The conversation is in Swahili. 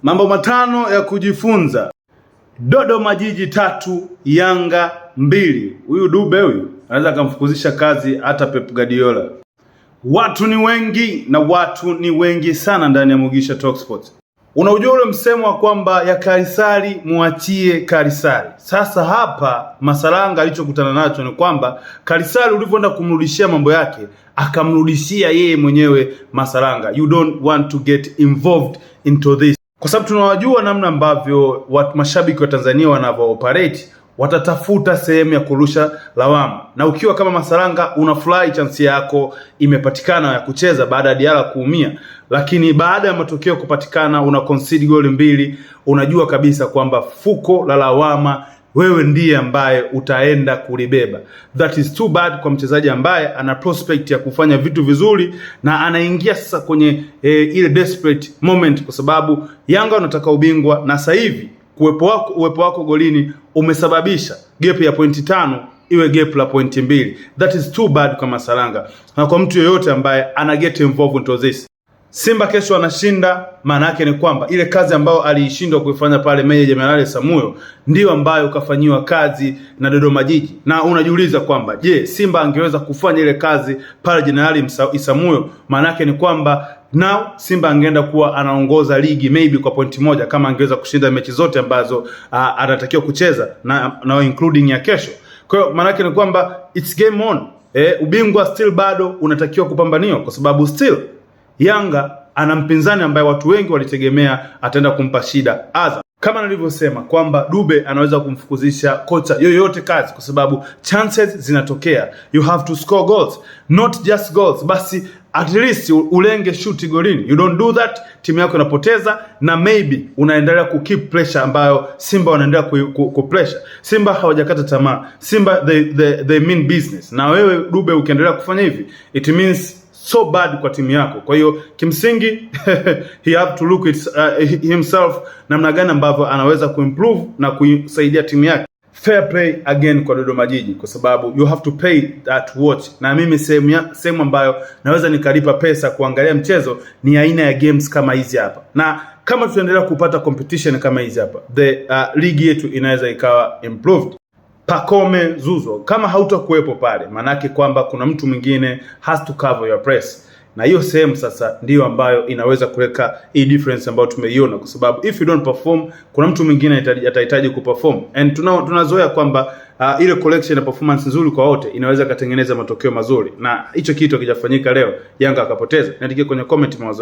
Mambo matano ya kujifunza. Dodoma Jiji 3, Yanga 2. Huyu Dube huyu anaweza kumfukuzisha kazi hata Pep Guardiola. Watu ni wengi sana ndani ya Mugisha Talk Sports. Unaujua ule msemo wa kwamba ya Kaisari muachie Kaisari. Sasa hapa Masalanga alichokutana nacho ni kwamba Kaisari ulivyoenda kumrudishia mambo yake, akamrudishia yeye mwenyewe Masalanga. You don't want to get involved into this. Kwa sababu tunawajua namna ambavyo mashabiki wa Tanzania wanavyo-operate, watatafuta sehemu ya kurusha lawama. Na ukiwa kama Masalanga unafurahi chance yako imepatikana ya kucheza baada ya Diarra kuumia, lakini baada ya matokeo kupatikana una concede goli 2, unajua kabisa kwamba fuko la lawama wewe ndiye ambaye utaenda kulibeba. That is too bad kwa mchezaji ambaye ana prospect ya kufanya vitu vizuri na anaingia sasa kwenye ile desperate moment, kwa sababu Yanga wanataka ubingwa na sasa hivi uwepo wako golini umesababisha gap ya pointi 5 iwe gap la pointi 2. That is too bad kwa Masalanga na kwa mtu yoyote ambaye ana get involved into this. Simba kesho anashinda, maana yake ni kwamba ile kazi ambayo aliishindwa kuifanya pale Meja Jenerali Samuyo ndio ambayo kafanyiwa kazi na Dodoma Jiji. Na unajiuliza kwamba je, Simba angeweza kufanya ile kazi pale Jenerali Samuyo? Maana yake ni kwamba now Simba angeenda kuwa anaongoza ligi maybe kwa pointi 1 kama angeweza kushinda mechi zote ambazo anatakiwa kucheza na including ya kesho. Kwa hiyo maana yake ni kwamba it's game on. Ubingwa still bado unatakiwa kupambaniwa, kwa sababu still Yanga ana mpinzani ambaye watu wengi walitegemea ataenda kumpa shida Azam. Kama nilivyosema kwamba Dube anaweza kumfukuzisha kocha yoyote kazi, kwa sababu chances zinatokea. You have to score goals, not just goals. Basi at least ulenge shoot golini. You don't do that, timu yako inapoteza na maybe unaendelea keep pressure ambayo Simba wanaendelea ku pressure. Simba hawajakata tamaa. Simba they mean business. Na wewe Dube ukiendelea kufanya hivi, it means so bad kwa timu yako. Kwa hiyo kimsingi he have to look at himself namna gani ambavyo anaweza kuimprove na kusaidia timu yake. Fair play again kwa Dodoma Jiji, kwa sababu you have to pay that watch. Na mimi sehemu ambayo naweza nikalipa pesa kuangalia mchezo ni aina ya games kama hizi hapa. Na kama tutaendelea kupata competition kama hizi hapa, the ligi yetu inaweza ikawa improved. Pacome Zuzo kama hautakuwepo pale, manake kwamba kuna mtu mwingine has to cover your press, na hiyo sehemu sasa ndiyo ambayo inaweza kuleka hii difference ambayo tumeiona, kwa sababu if you don't perform kuna mtu mwingine atahitaji kuperform. And tunazoea kwamba ile collection ya performance nzuri kwa wote inaweza katengeneza matokeo mazuri, na hicho kitu hakijafanyika leo, Yanga akapoteza. Niandikie kwenye comment mawazo.